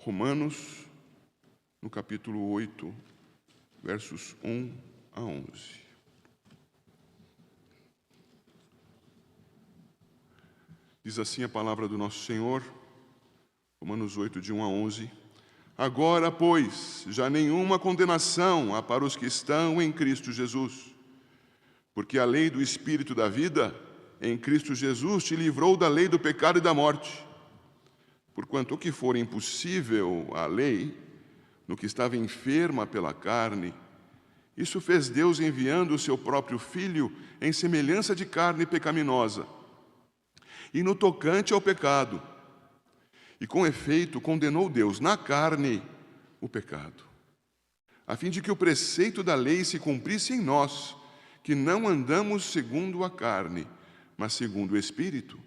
Romanos, no capítulo 8, versos 1 a 11. Diz assim a palavra do nosso Senhor, Romanos 8, de 1 a 11. Agora, pois, já nenhuma condenação há para os que estão em Cristo Jesus, porque a lei do Espírito da vida, em Cristo Jesus, te livrou da lei do pecado e da morte. Porquanto o que for impossível à lei, no que estava enferma pela carne, isso fez Deus enviando o seu próprio Filho em semelhança de carne pecaminosa, e no tocante ao pecado. E com efeito condenou Deus na carne o pecado, a fim de que o preceito da lei se cumprisse em nós, que não andamos segundo a carne, mas segundo o Espírito.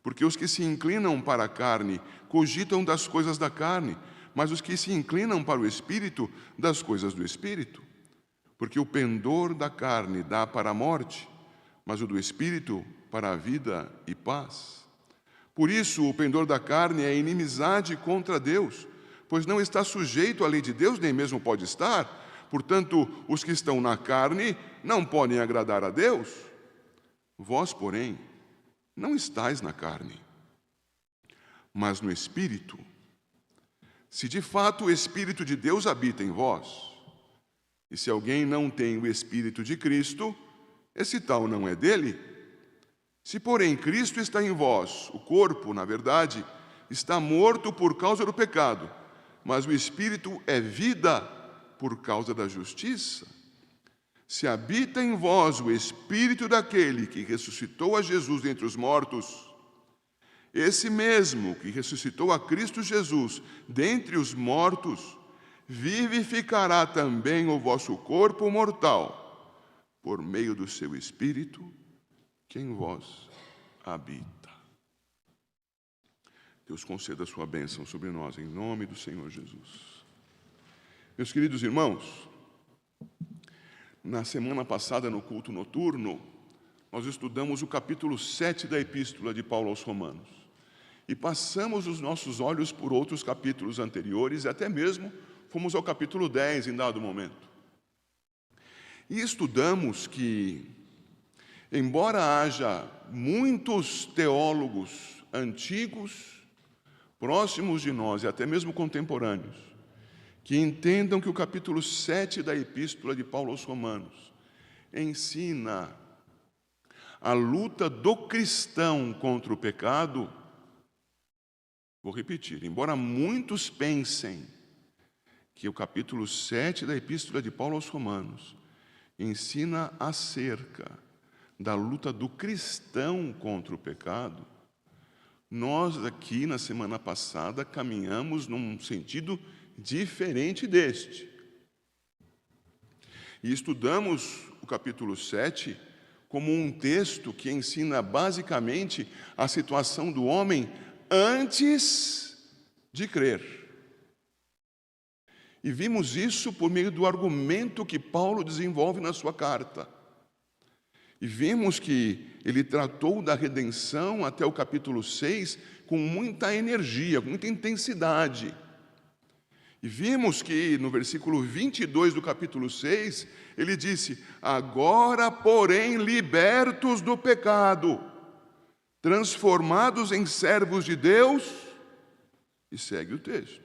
Porque os que se inclinam para a carne cogitam das coisas da carne, mas os que se inclinam para o Espírito, das coisas do Espírito. Porque o pendor da carne dá para a morte, mas o do Espírito para a vida e paz. Por isso, o pendor da carne é inimizade contra Deus, pois não está sujeito à lei de Deus, nem mesmo pode estar. Portanto, os que estão na carne não podem agradar a Deus. Vós, porém, não estais na carne, mas no Espírito. Se de fato o Espírito de Deus habita em vós, e se alguém não tem o Espírito de Cristo, esse tal não é dele. Se, porém, Cristo está em vós, o corpo, na verdade, está morto por causa do pecado, mas o Espírito é vida por causa da justiça. Se habita em vós o Espírito daquele que ressuscitou a Jesus dentre os mortos, esse mesmo que ressuscitou a Cristo Jesus dentre os mortos, vivificará também o vosso corpo mortal, por meio do seu Espírito, que em vós habita. Deus conceda a sua bênção sobre nós, em nome do Senhor Jesus. Meus queridos irmãos, na semana passada, no culto noturno, nós estudamos o capítulo 7 da Epístola de Paulo aos Romanos. E passamos os nossos olhos por outros capítulos anteriores, e até mesmo fomos ao capítulo 10 em dado momento. E estudamos que, embora haja muitos teólogos antigos, próximos de nós e até mesmo contemporâneos, que entendam que o capítulo 7 da Epístola de Paulo aos Romanos ensina a luta do cristão contra o pecado. Vou repetir, embora muitos pensem que o capítulo 7 da Epístola de Paulo aos Romanos ensina acerca da luta do cristão contra o pecado, nós aqui na semana passada caminhamos num sentido diferente deste. E estudamos o capítulo 7 como um texto que ensina basicamente a situação do homem antes de crer. E vimos isso por meio do argumento que Paulo desenvolve na sua carta. E vimos que ele tratou da redenção até o capítulo 6 com muita energia, com muita intensidade. E vimos que no versículo 22 do capítulo 6, ele disse: agora, porém, libertos do pecado, transformados em servos de Deus, e segue o texto.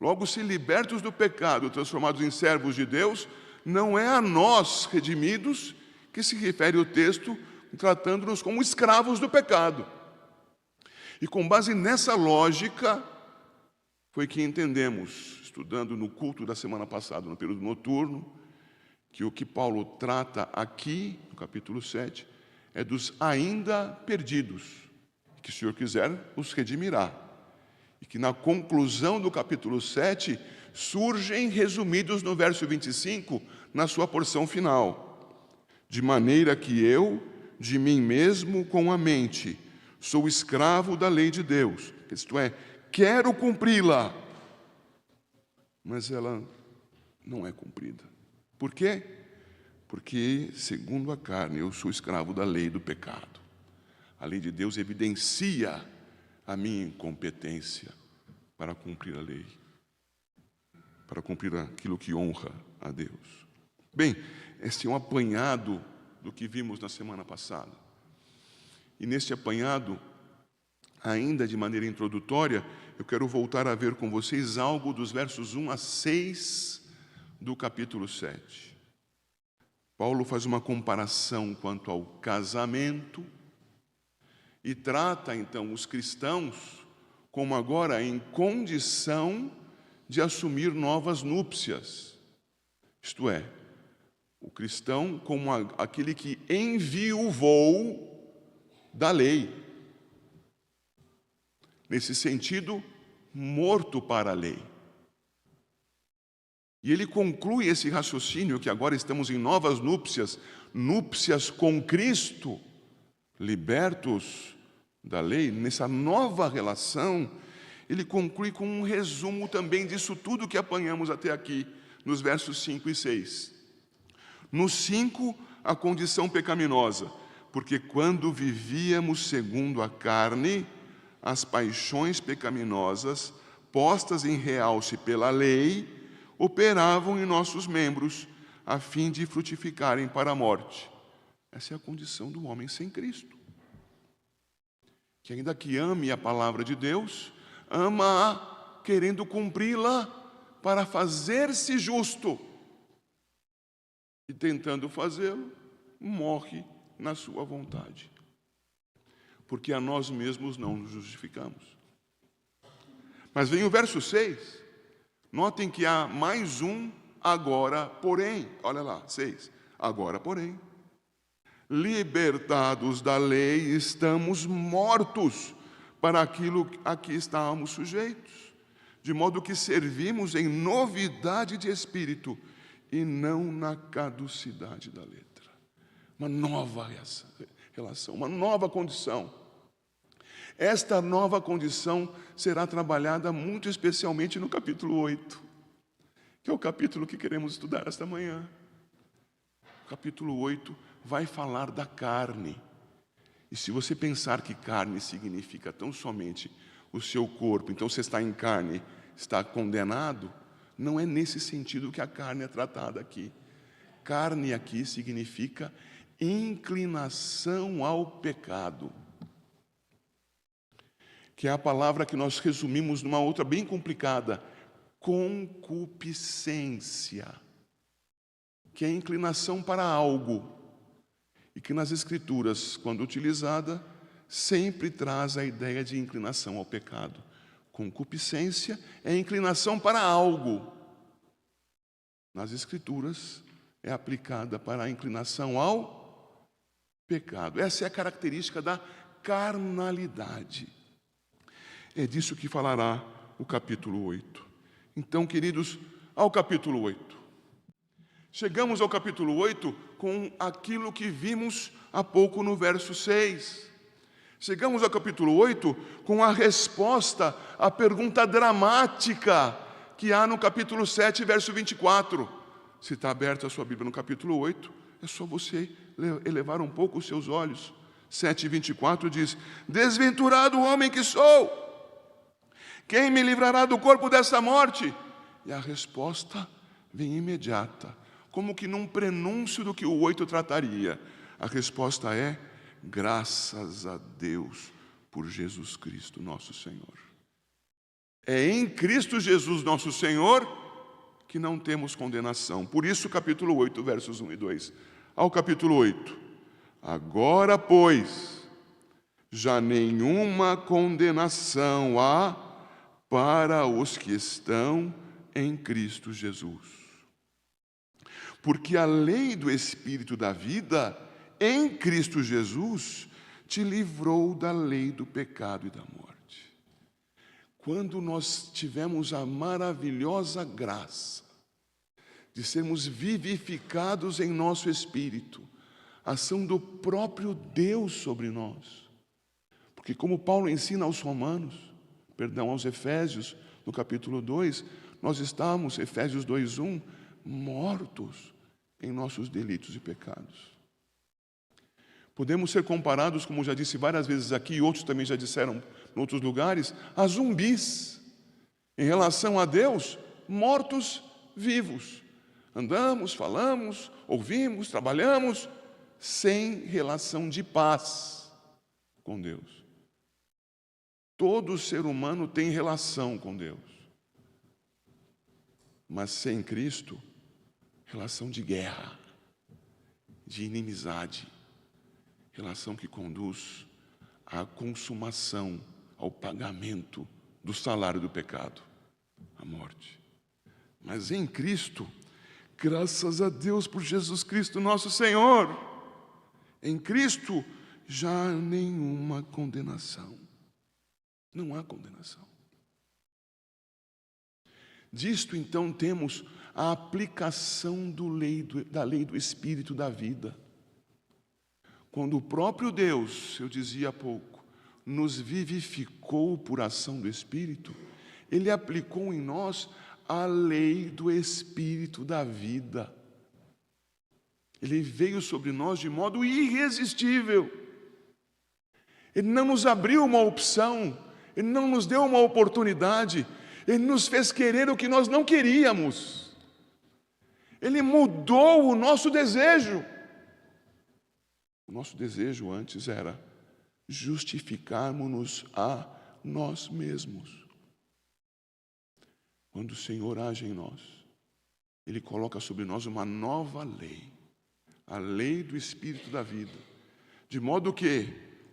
Logo, se libertos do pecado, transformados em servos de Deus, não é a nós, redimidos, que se refere o texto, tratando-nos como escravos do pecado. E com base nessa lógica, foi que entendemos, estudando no culto da semana passada, no período noturno, que o que Paulo trata aqui, no capítulo 7, é dos ainda perdidos, que, se o Senhor quiser, os redimirá. E que na conclusão do capítulo 7, surgem resumidos no verso 25, na sua porção final. De maneira que eu, de mim mesmo com a mente, sou escravo da lei de Deus, isto é, quero cumpri-la, mas ela não é cumprida. Por quê? Porque, segundo a carne, eu sou escravo da lei do pecado. A lei de Deus evidencia a minha incompetência para cumprir a lei, para cumprir aquilo que honra a Deus. Bem, esse é um apanhado do que vimos na semana passada. E neste apanhado, ainda de maneira introdutória, eu quero voltar a ver com vocês algo dos versos 1 a 6 do capítulo 7. Paulo faz uma comparação quanto ao casamento e trata, então, os cristãos como agora em condição de assumir novas núpcias. Isto é, o cristão como aquele que enviuvou da lei. Nesse sentido, morto para a lei. E ele conclui esse raciocínio que agora estamos em novas núpcias, núpcias com Cristo, libertos da lei, nessa nova relação, ele conclui com um resumo também disso tudo que apanhamos até aqui, nos versos 5 e 6. No 5, a condição pecaminosa, porque quando vivíamos segundo a carne, as paixões pecaminosas, postas em realce pela lei, operavam em nossos membros, a fim de frutificarem para a morte. Essa é a condição do homem sem Cristo. Que ainda que ame a palavra de Deus, ama-a querendo cumpri-la para fazer-se justo. E tentando fazê-lo, morre na sua vontade. Porque a nós mesmos não nos justificamos. Mas vem o verso 6. Notem que há mais um agora, porém. Olha lá, 6. Agora, porém. Libertados da lei, estamos mortos para aquilo a que estávamos sujeitos, de modo que servimos em novidade de espírito e não na caducidade da letra. Uma nova relação, uma nova condição. Esta nova condição será trabalhada muito especialmente no capítulo 8, que é o capítulo que queremos estudar esta manhã. O capítulo 8 vai falar da carne. E se você pensar que carne significa tão somente o seu corpo, então você está em carne, está condenado, não é nesse sentido que a carne é tratada aqui. Carne aqui significa inclinação ao pecado, que é a palavra que nós resumimos numa outra bem complicada, concupiscência, que é a inclinação para algo. E que nas Escrituras, quando utilizada, sempre traz a ideia de inclinação ao pecado. Concupiscência é inclinação para algo. Nas Escrituras, é aplicada para a inclinação ao pecado. Essa é a característica da carnalidade. É disso que falará o capítulo 8. Então, queridos, ao capítulo 8. Chegamos ao capítulo 8 com aquilo que vimos há pouco no verso 6. Chegamos ao capítulo 8 com a resposta à pergunta dramática que há no capítulo 7, verso 24. Se está aberta a sua Bíblia no capítulo 8, é só você elevar um pouco os seus olhos. 7:24 diz: desventurado homem que sou, quem me livrará do corpo dessa morte? E a resposta vem imediata, como que num prenúncio do que o 8 trataria. A resposta é: graças a Deus por Jesus Cristo, nosso Senhor. É em Cristo Jesus, nosso Senhor, que não temos condenação. Por isso, capítulo 8, versos 1 e 2. Ao capítulo 8. Agora, pois, já nenhuma condenação há para os que estão em Cristo Jesus. Porque a lei do Espírito da vida, em Cristo Jesus, te livrou da lei do pecado e da morte. Quando nós tivemos a maravilhosa graça de sermos vivificados em nosso espírito, ação do próprio Deus sobre nós. Porque como Paulo ensina aos aos Efésios, no capítulo 2, nós estamos, Efésios 2:1, mortos em nossos delitos e pecados. Podemos ser comparados, como já disse várias vezes aqui, e outros também já disseram em outros lugares, a zumbis Em relação a Deus, mortos vivos. Andamos, falamos, ouvimos, trabalhamos, sem relação de paz com Deus. Todo ser humano tem relação com Deus, mas sem Cristo, relação de guerra, de inimizade, relação que conduz à consumação, ao pagamento do salário do pecado, a morte. Mas em Cristo, graças a Deus por Jesus Cristo nosso Senhor, em Cristo já há nenhuma condenação. Não há condenação. Disto então temos a aplicação da lei do Espírito da vida. Quando o próprio Deus, eu dizia há pouco, nos vivificou por ação do Espírito, Ele aplicou em nós a lei do Espírito da vida. Ele veio sobre nós de modo irresistível. Ele não nos abriu uma opção, Ele não nos deu uma oportunidade, Ele nos fez querer o que nós não queríamos. Ele mudou o nosso desejo. O nosso desejo antes era justificarmos-nos a nós mesmos. Quando o Senhor age em nós, Ele coloca sobre nós uma nova lei, a lei do Espírito da vida, de modo que,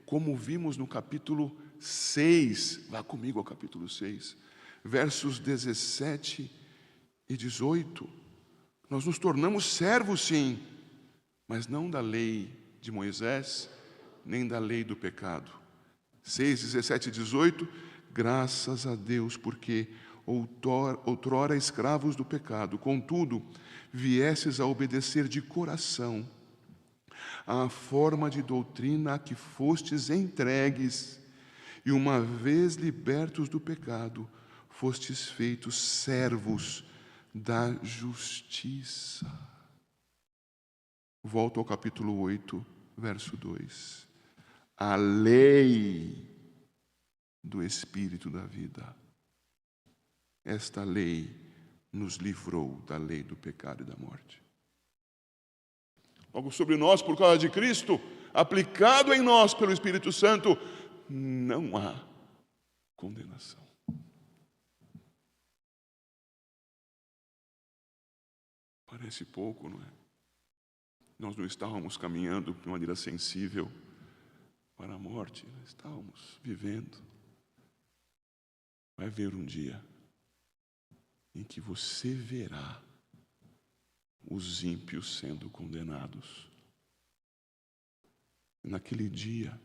como vimos no capítulo 6, vá comigo ao capítulo 6, versos 17 e 18, nós nos tornamos servos, sim, mas não da lei de Moisés, nem da lei do pecado. 6, 17 e 18, graças a Deus, porque outrora escravos do pecado, contudo, viesses a obedecer de coração à forma de doutrina a que fostes entregues, e uma vez libertos do pecado, fostes feitos servos da justiça. Volto ao capítulo 8, verso 2. A lei do Espírito da vida. Esta lei nos livrou da lei do pecado e da morte. Logo, sobre nós, por causa de Cristo, aplicado em nós pelo Espírito Santo, não há condenação. Parece pouco, não é? Nós não estávamos caminhando de maneira sensível para a morte, nós estávamos vivendo. Vai haver um dia em que você verá os ímpios sendo condenados. Naquele dia,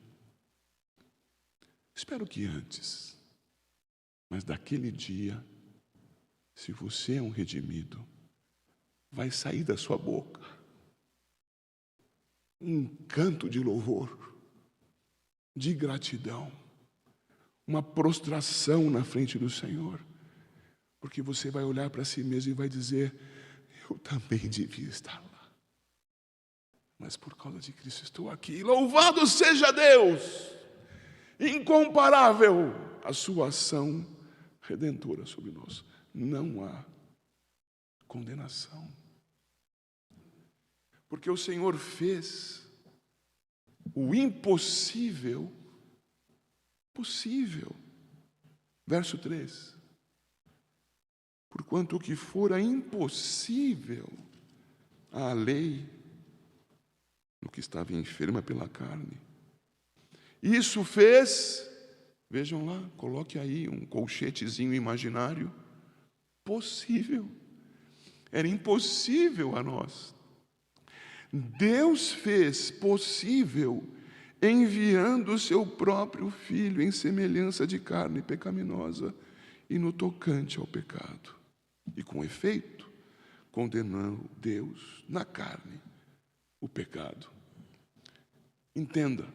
espero que antes, mas daquele dia, se você é um redimido, vai sair da sua boca um canto de louvor, de gratidão, uma prostração na frente do Senhor, porque você vai olhar para si mesmo e vai dizer: eu também devia estar lá, mas por causa de Cristo estou aqui. Louvado seja Deus! Incomparável a sua ação redentora sobre nós. Não há condenação, porque o Senhor fez o impossível possível. Verso 3. Porquanto o que fora impossível à lei, no que estava enferma pela carne, isso fez, vejam lá, coloque aí um colchetezinho imaginário, possível. Era impossível a nós. Deus fez possível enviando o seu próprio Filho em semelhança de carne pecaminosa e no tocante ao pecado. E com efeito, condenando Deus na carne o pecado. Entenda,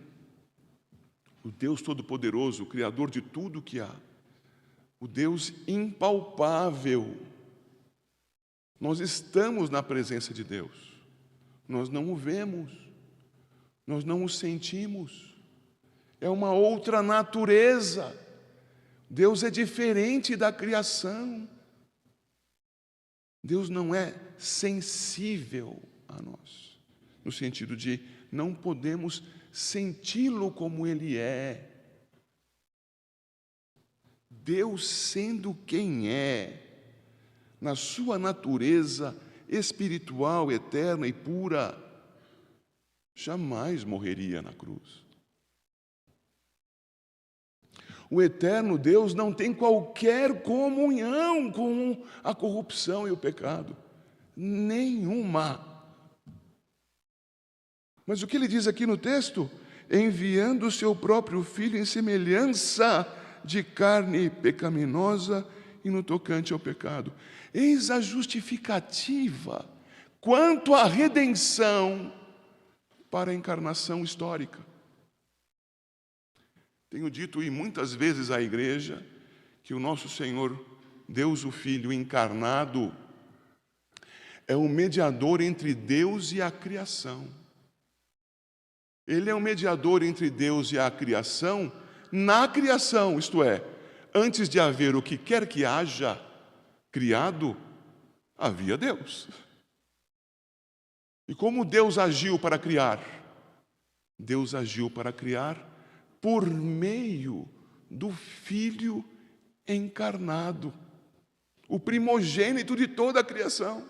o Deus Todo-Poderoso, o Criador de tudo que há, o Deus impalpável, nós estamos na presença de Deus, nós não o vemos, nós não o sentimos, é uma outra natureza, Deus é diferente da criação. Deus não é sensível a nós, no sentido de não podemos senti-lo como Ele é. Deus, sendo quem é, na sua natureza espiritual, eterna e pura, jamais morreria na cruz. O eterno Deus não tem qualquer comunhão com a corrupção e o pecado. Nenhuma. Mas o que ele diz aqui no texto? Enviando o seu próprio Filho em semelhança de carne pecaminosa e no tocante ao pecado. Eis a justificativa quanto à redenção para a encarnação histórica. Tenho dito e muitas vezes à igreja que o nosso Senhor, Deus o Filho encarnado, é o mediador entre Deus e a criação. Ele é o mediador entre Deus e a criação na criação, isto é, antes de haver o que quer que haja criado, havia Deus. E como Deus agiu para criar? Deus agiu para criar por meio do Filho encarnado, o primogênito de toda a criação,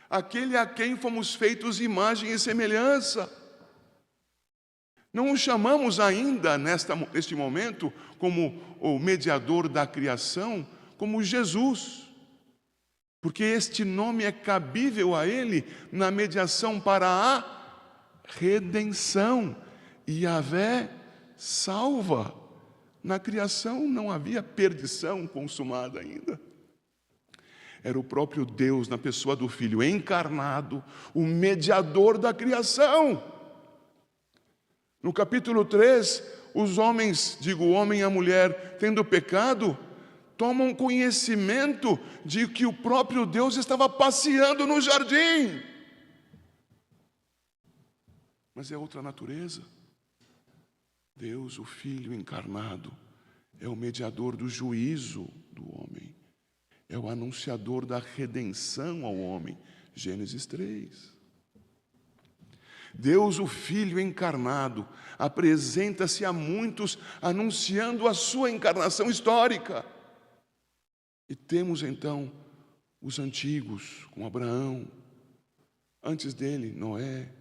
aquele a quem fomos feitos imagem e semelhança. Não o chamamos ainda, neste momento, como o mediador da criação, como Jesus, porque este nome é cabível a Ele na mediação para a redenção. E Yahvé salva. Na criação não havia perdição consumada ainda. Era o próprio Deus, na pessoa do Filho encarnado, o mediador da criação. No capítulo 3, os homens, digo o homem e a mulher, tendo pecado, tomam conhecimento de que o próprio Deus estava passeando no jardim. Mas é outra natureza. Deus, o Filho encarnado, é o mediador do juízo do homem. É o anunciador da redenção ao homem. Gênesis 3. Deus, o Filho encarnado, apresenta-se a muitos anunciando a sua encarnação histórica. E temos então os antigos, com Abraão, antes dele, Noé,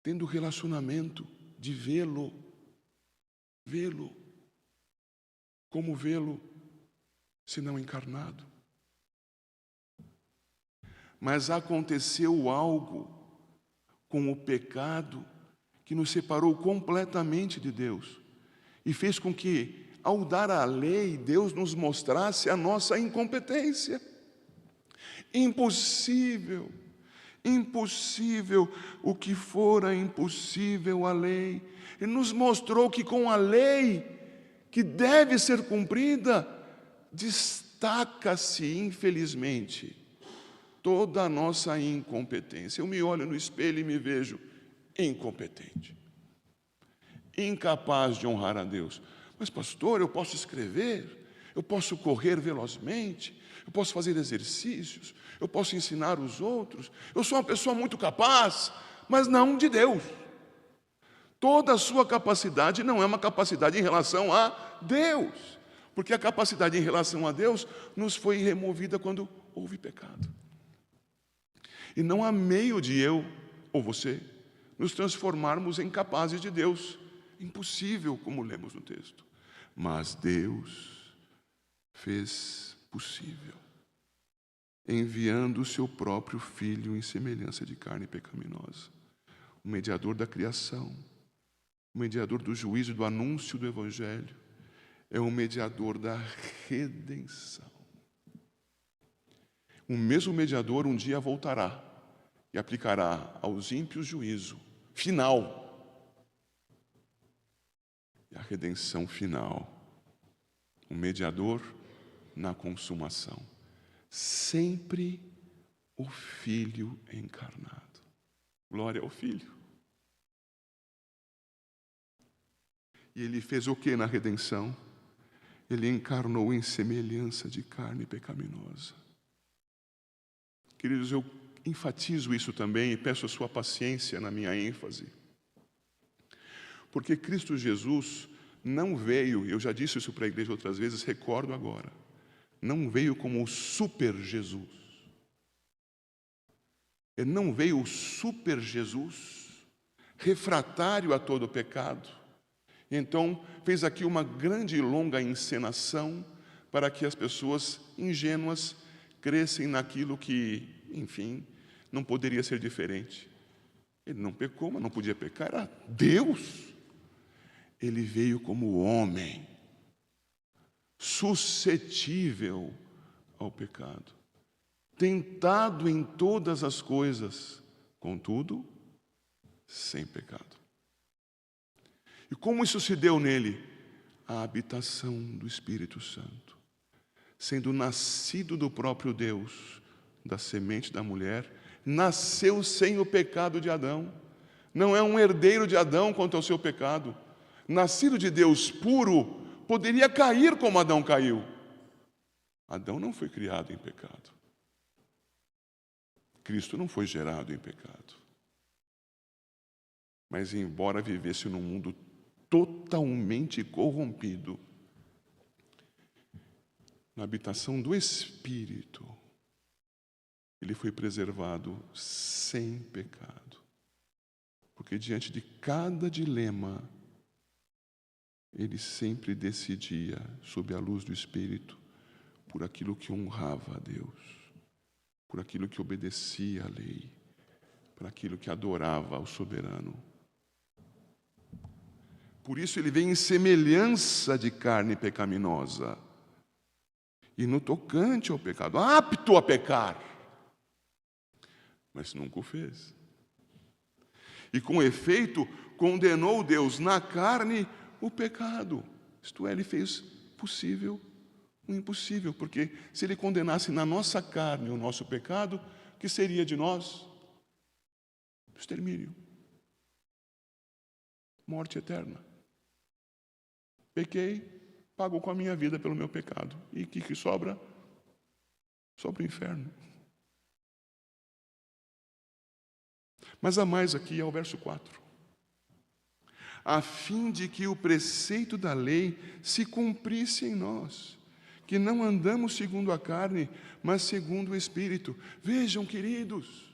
tendo relacionamento de vê-lo. Como vê-lo, se não encarnado? Mas aconteceu algo com o pecado que nos separou completamente de Deus e fez com que, ao dar a lei, Deus nos mostrasse a nossa incompetência. Impossível o que fora impossível à lei. Ele nos mostrou que com a lei, que deve ser cumprida, destaca-se, infelizmente, toda a nossa incompetência. Eu me olho no espelho e me vejo incompetente, incapaz de honrar a Deus. Mas, pastor, eu posso escrever, eu posso correr velozmente, eu posso fazer exercícios, eu posso ensinar os outros, eu sou uma pessoa muito capaz, mas não de Deus. Toda a sua capacidade não é uma capacidade em relação a Deus, porque a capacidade em relação a Deus nos foi removida quando houve pecado. E não há meio de eu ou você nos transformarmos em capazes de Deus. Impossível, como lemos no texto. Mas Deus fez possível, enviando o seu próprio Filho em semelhança de carne pecaminosa, o mediador da criação, o mediador do juízo e do anúncio do Evangelho, é o mediador da redenção. O mesmo mediador um dia voltará e aplicará aos ímpios juízo final. E a redenção final. O mediador na consumação. Sempre o Filho encarnado. Glória ao Filho. E ele fez o que na redenção? Ele encarnou em semelhança de carne pecaminosa. Queridos, eu enfatizo isso também e peço a sua paciência na minha ênfase. Porque Cristo Jesus não veio, eu já disse isso para a igreja outras vezes, recordo agora, não veio como o super Jesus. Ele não veio o super Jesus, refratário a todo pecado. Então, fez aqui uma grande e longa encenação para que as pessoas ingênuas crescem naquilo que, enfim, não poderia ser diferente. Ele não pecou, mas não podia pecar, era Deus. Ele veio como homem, suscetível ao pecado, tentado em todas as coisas, contudo, sem pecado. E como isso se deu nele? A habitação do Espírito Santo. Sendo nascido do próprio Deus, da semente da mulher, nasceu sem o pecado de Adão. Não é um herdeiro de Adão quanto ao seu pecado. Nascido de Deus puro, poderia cair como Adão caiu. Adão não foi criado em pecado. Cristo não foi gerado em pecado. Mas embora vivesse num mundo totalmente corrompido, na habitação do Espírito, ele foi preservado sem pecado. Porque diante de cada dilema, ele sempre decidia, sob a luz do Espírito, por aquilo que honrava a Deus, por aquilo que obedecia à lei, por aquilo que adorava ao soberano. Por isso ele vem em semelhança de carne pecaminosa, e no tocante ao pecado, apto a pecar, mas nunca o fez. E com efeito, condenou Deus na carne o pecado. Isto é, ele fez possível o impossível, porque se ele condenasse na nossa carne o nosso pecado, o que seria de nós? Extermínio. Morte eterna. Pequei, pago com a minha vida pelo meu pecado. E o que sobra? Sobra o inferno. Mas há mais aqui, ao verso 4. A fim de que o preceito da lei se cumprisse em nós, que não andamos segundo a carne, mas segundo o Espírito. Vejam, queridos,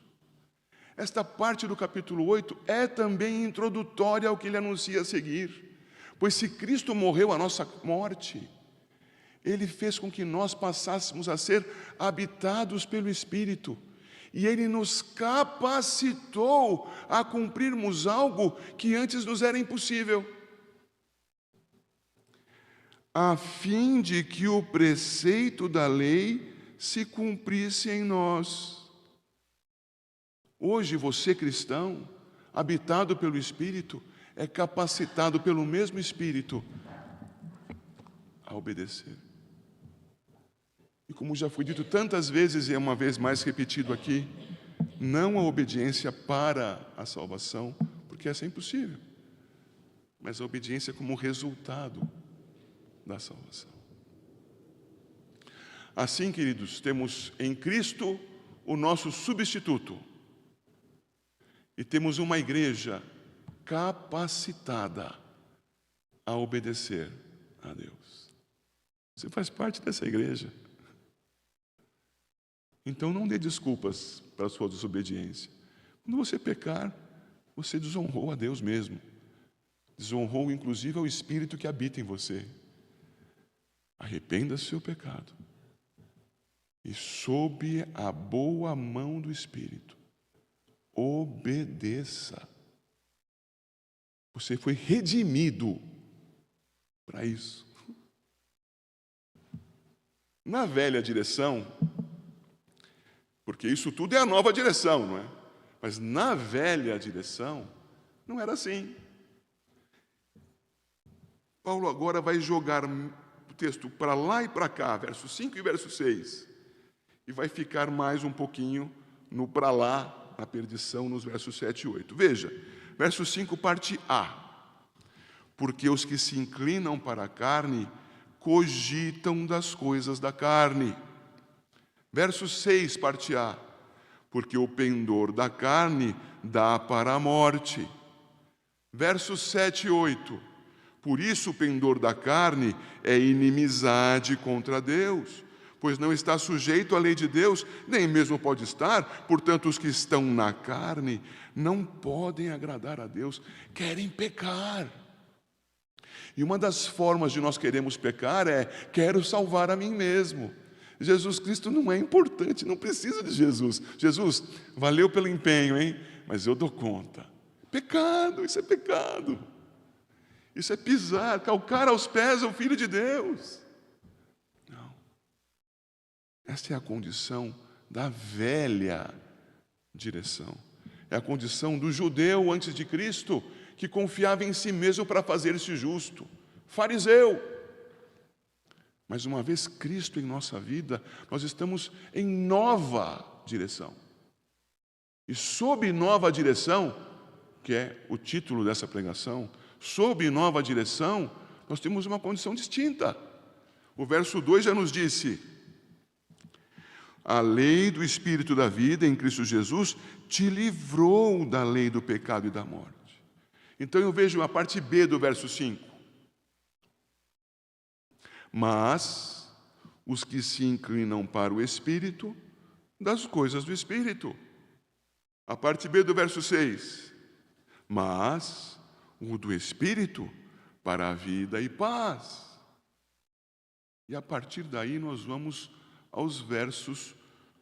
esta parte do capítulo 8 é também introdutória ao que ele anuncia a seguir. Pois se Cristo morreu a nossa morte, ele fez com que nós passássemos a ser habitados pelo Espírito. E ele nos capacitou a cumprirmos algo que antes nos era impossível. A fim de que o preceito da lei se cumprisse em nós. Hoje você, cristão, habitado pelo Espírito, é capacitado pelo mesmo Espírito a obedecer. E como já foi dito tantas vezes e é uma vez mais repetido aqui, não a obediência para a salvação, porque essa é impossível, mas a obediência como resultado da salvação. Assim, queridos, temos em Cristo o nosso substituto e temos uma igreja capacitada a obedecer a Deus. Você faz parte dessa igreja. Então não dê desculpas para a sua desobediência. Quando você pecar, você desonrou a Deus mesmo. Desonrou inclusive ao Espírito que habita em você. Arrependa-se do seu pecado. E sob a boa mão do Espírito, obedeça. Você foi redimido para isso. Na velha direção, porque isso tudo é a nova direção, não é? Mas na velha direção, não era assim. Paulo agora vai jogar o texto para lá e para cá, verso 5 e verso 6. E vai ficar mais um pouquinho no para lá, na perdição, nos versos 7 e 8. Veja, verso 5, parte A. Porque os que se inclinam para a carne cogitam das coisas da carne. Verso 6, parte A. Porque o pendor da carne dá para a morte. Versos 7 e 8. Por isso o pendor da carne é inimizade contra Deus, pois não está sujeito à lei de Deus, nem mesmo pode estar. Portanto, os que estão na carne não podem agradar a Deus, querem pecar. E uma das formas de nós queremos pecar é: quero salvar a mim mesmo. Jesus Cristo não é importante, não precisa de Jesus. Jesus, valeu pelo empenho, hein? Mas eu dou conta. Pecado, isso é pecado. Isso é pisar, calcar aos pés o Filho de Deus. Não. Esta é a condição da velha direção. É a condição do judeu antes de Cristo, que confiava em si mesmo para fazer-se justo. Fariseu. Mas uma vez Cristo em nossa vida, nós estamos em nova direção. E sob nova direção, que é o título dessa pregação, sob nova direção, nós temos uma condição distinta. O verso 2 já nos disse: a lei do Espírito da vida em Cristo Jesus te livrou da lei do pecado e da morte. Então eu vejo a parte B do verso 5. Mas os que se inclinam para o Espírito, das coisas do Espírito. A parte B do verso 6. Mas o do Espírito para a vida e paz. E a partir daí nós vamos aos versos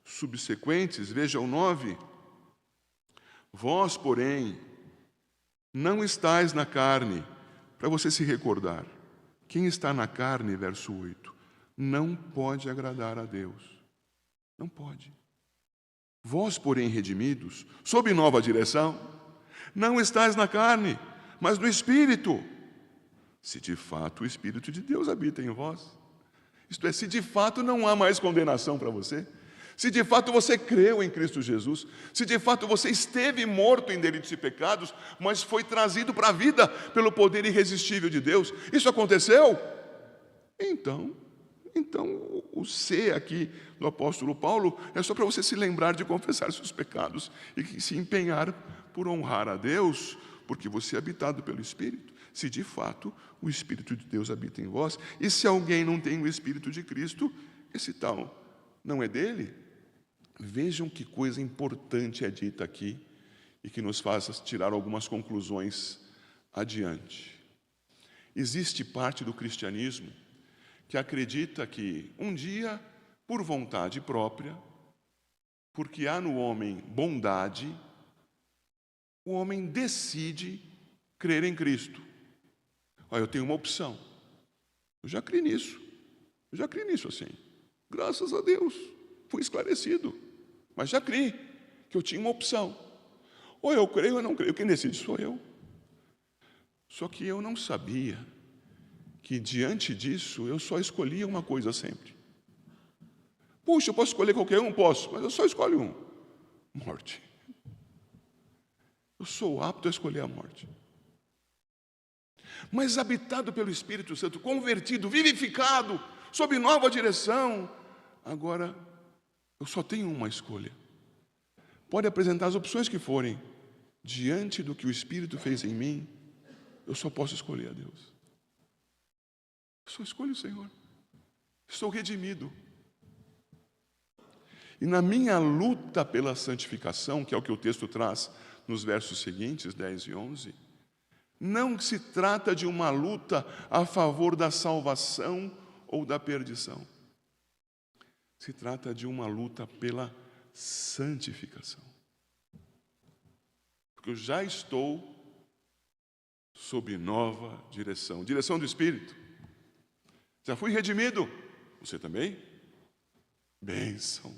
subsequentes. Veja o 9. Vós, porém, não estáis na carne, para você se recordar. Quem está na carne, verso 8, não pode agradar a Deus. Não pode. Vós, porém, redimidos, sob nova direção, não estáis na carne, mas no Espírito, se de fato o Espírito de Deus habita em vós. Isto é, se de fato não há mais condenação para você, se de fato você creu em Cristo Jesus, se de fato você esteve morto em delitos e pecados, mas foi trazido para a vida pelo poder irresistível de Deus, isso aconteceu? Então o C aqui do apóstolo Paulo é só para você se lembrar de confessar seus pecados e se empenhar por honrar a Deus, porque você é habitado pelo Espírito. Se de fato o Espírito de Deus habita em vós, e se alguém não tem o Espírito de Cristo, esse tal não é dele. Vejam que coisa importante é dita aqui e que nos faz tirar algumas conclusões adiante. Existe parte do cristianismo que acredita que um dia, por vontade própria, porque há no homem bondade, o homem decide crer em Cristo. Olha, eu tenho uma opção. Eu já criei nisso assim. Graças a Deus, fui esclarecido. Mas já criei que eu tinha uma opção. Ou eu creio ou eu não creio. Quem decide sou eu. Só que eu não sabia que diante disso eu só escolhia uma coisa sempre. Puxa, eu posso escolher qualquer um? Posso, mas eu só escolho um. Morte. Eu sou apto a escolher a morte. Mas habitado pelo Espírito Santo, convertido, vivificado, sob nova direção, agora eu só tenho uma escolha. Pode apresentar as opções que forem. Diante do que o Espírito fez em mim, eu só posso escolher a Deus. Eu só escolho o Senhor. Estou redimido. E na minha luta pela santificação, que é o que o texto traz nos versos seguintes, 10 e 11, não se trata de uma luta a favor da salvação ou da perdição. Se trata de uma luta pela santificação. Porque eu já estou sob nova direção. Direção do Espírito. Já fui redimido. Você também? Bênção.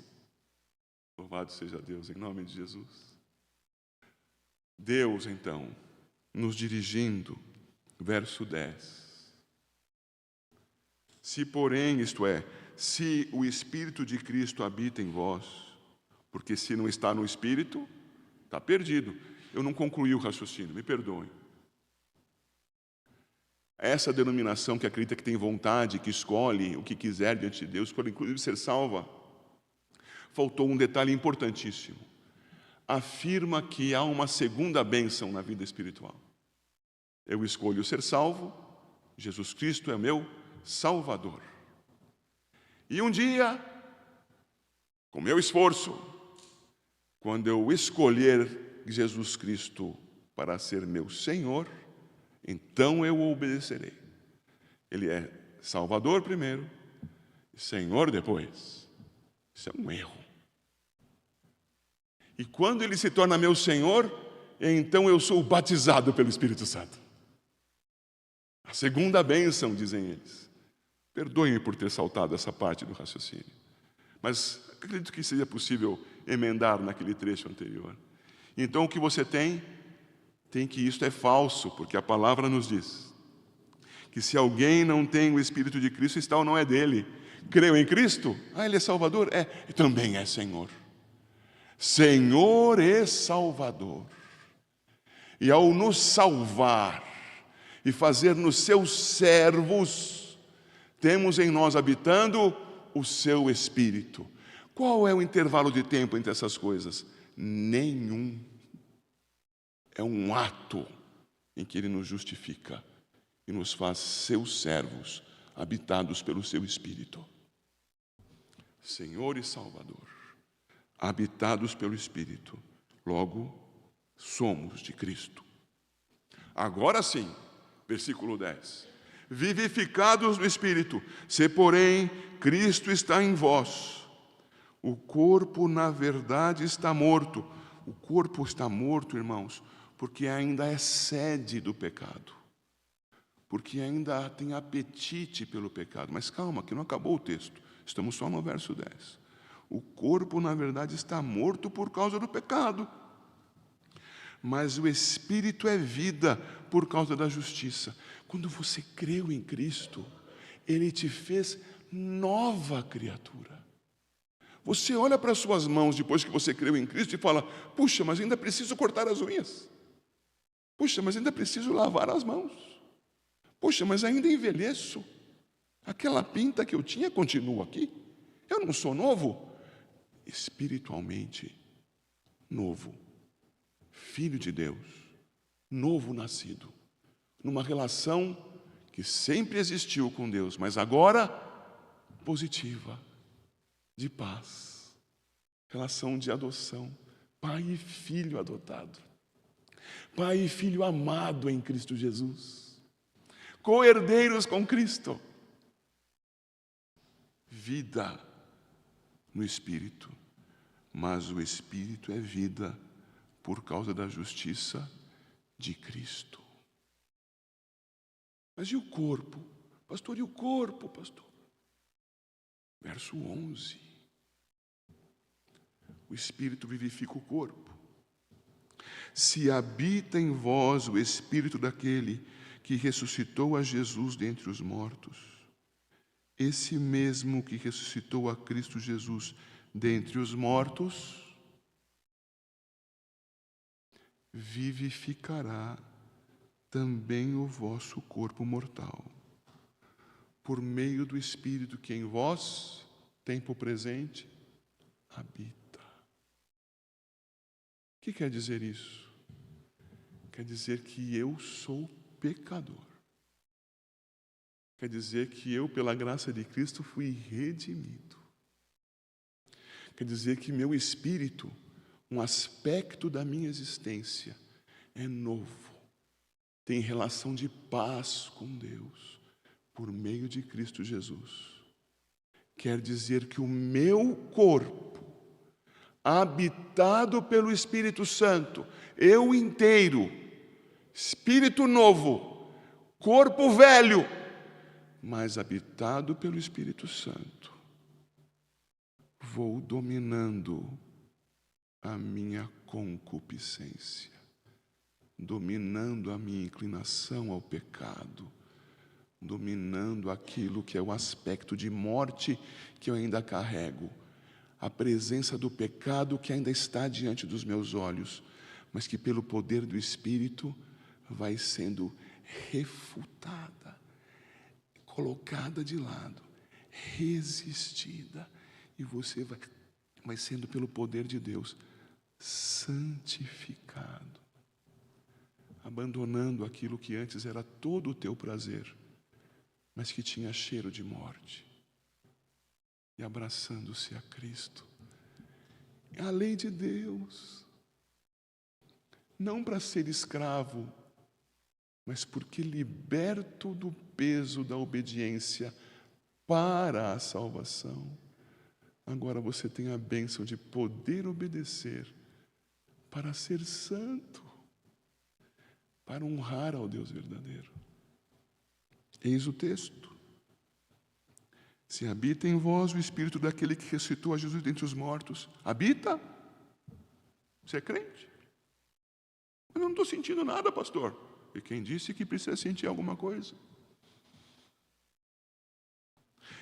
Louvado seja Deus, em nome de Jesus. Deus, então, nos dirigindo, verso 10. Se, porém, isto é, se o Espírito de Cristo habita em vós, porque se não está no Espírito, está perdido. Eu não concluí o raciocínio, me perdoem. essa denominação que acredita que tem vontade, que escolhe o que quiser diante de Deus, escolhe inclusive ser salva, faltou um detalhe importantíssimo. Afirma que há uma segunda bênção na vida espiritual. Eu escolho ser salvo, Jesus Cristo é meu Salvador. E um dia, com meu esforço, quando eu escolher Jesus Cristo para ser meu Senhor, então eu o obedecerei. Ele é Salvador primeiro, Senhor depois. Isso é um erro. E quando Ele se torna meu Senhor, então eu sou batizado pelo Espírito Santo. A segunda bênção, dizem eles. Perdoem-me por ter saltado essa parte do raciocínio, mas acredito que seria possível emendar naquele trecho anterior. Então o que você tem que isto é falso, porque a palavra nos diz que se alguém não tem o Espírito de Cristo, esse tal não é dele. Creu em Cristo? Ele é Salvador? E também é Senhor. Senhor e Salvador. E ao nos salvar e fazer-nos seus servos, temos em nós habitando o seu Espírito. Qual é o intervalo de tempo entre essas coisas? Nenhum. É um ato em que Ele nos justifica e nos faz seus servos, habitados pelo seu Espírito. Senhor e Salvador, habitados pelo Espírito, logo somos de Cristo. Agora sim, versículo 10. Vivificados no Espírito, se porém Cristo está em vós, o corpo na verdade está morto. O corpo está morto, irmãos, porque ainda é sede do pecado, porque ainda tem apetite pelo pecado. Mas calma, que não acabou o texto, estamos só no verso 10. O corpo, na verdade, está morto por causa do pecado, mas o Espírito é vida por causa da justiça. Quando você creu em Cristo, Ele te fez nova criatura. Você olha para as suas mãos depois que você creu em Cristo e fala: puxa, mas ainda preciso cortar as unhas. Puxa, mas ainda preciso lavar as mãos. Puxa, mas ainda envelheço. Aquela pinta que eu tinha continua aqui. Eu não sou novo? Espiritualmente novo. Filho de Deus, novo nascido. Numa relação que sempre existiu com Deus, mas agora positiva, de paz. Relação de adoção. Pai e filho adotado. Pai e filho amado em Cristo Jesus. Co-herdeiros com Cristo. Vida no Espírito. Mas o Espírito é vida por causa da justiça de Cristo. Mas e o corpo? Pastor, e o corpo, pastor? Verso 11. O Espírito vivifica o corpo. Se habita em vós o Espírito daquele que ressuscitou a Jesus dentre os mortos, esse mesmo que ressuscitou a Cristo Jesus dentre os mortos, vivificará também o vosso corpo mortal, por meio do Espírito que em vós, tempo presente, habita. O que quer dizer isso? Quer dizer que eu sou pecador. Quer dizer que eu, pela graça de Cristo, fui redimido. Quer dizer que meu espírito, um aspecto da minha existência, é novo. Tem relação de paz com Deus, por meio de Cristo Jesus. Quer dizer que o meu corpo, habitado pelo Espírito Santo, eu inteiro, espírito novo, corpo velho, mas habitado pelo Espírito Santo, vou dominando a minha concupiscência, dominando a minha inclinação ao pecado, dominando aquilo que é o aspecto de morte que eu ainda carrego, a presença do pecado que ainda está diante dos meus olhos, mas que pelo poder do Espírito vai sendo refutada. colocada de lado, resistida, e você vai sendo, pelo poder de Deus, santificado, abandonando aquilo que antes era todo o teu prazer, mas que tinha cheiro de morte, e abraçando-se a Cristo. É a lei de Deus, não para ser escravo, mas porque liberto do peso da obediência para a salvação, agora você tem a bênção de poder obedecer para ser santo, para honrar ao Deus verdadeiro. Eis o texto. Se habita em vós o Espírito daquele que ressuscitou a Jesus dentre os mortos. Habita? Você é crente? Eu não estou sentindo nada, pastor. E quem disse que precisa sentir alguma coisa?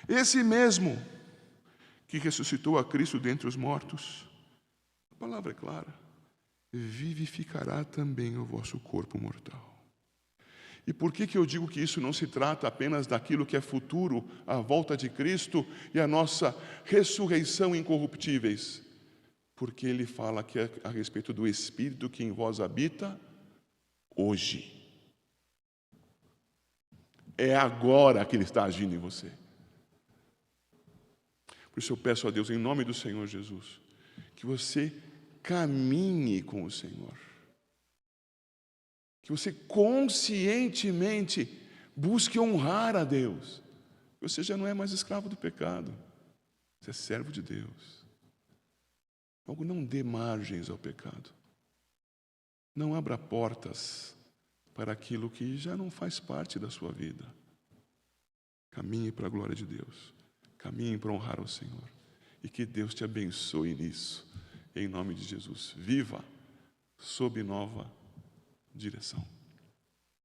Esse mesmo que ressuscitou a Cristo dentre os mortos, a palavra é clara, vivificará também o vosso corpo mortal. E por que eu digo que isso não se trata apenas daquilo que é futuro, a volta de Cristo e a nossa ressurreição incorruptíveis? Porque ele fala aqui a respeito do Espírito que em vós habita hoje. É agora que ele está agindo em você. Por isso eu peço a Deus, em nome do Senhor Jesus, que você caminhe com o Senhor. Que você conscientemente busque honrar a Deus. Você já não é mais escravo do pecado. Você é servo de Deus. Logo, não dê margens ao pecado. Não abra portas para aquilo que já não faz parte da sua vida. Caminhe para a glória de Deus. Caminhe para honrar ao Senhor. E que Deus te abençoe nisso. Em nome de Jesus. Viva sob nova direção.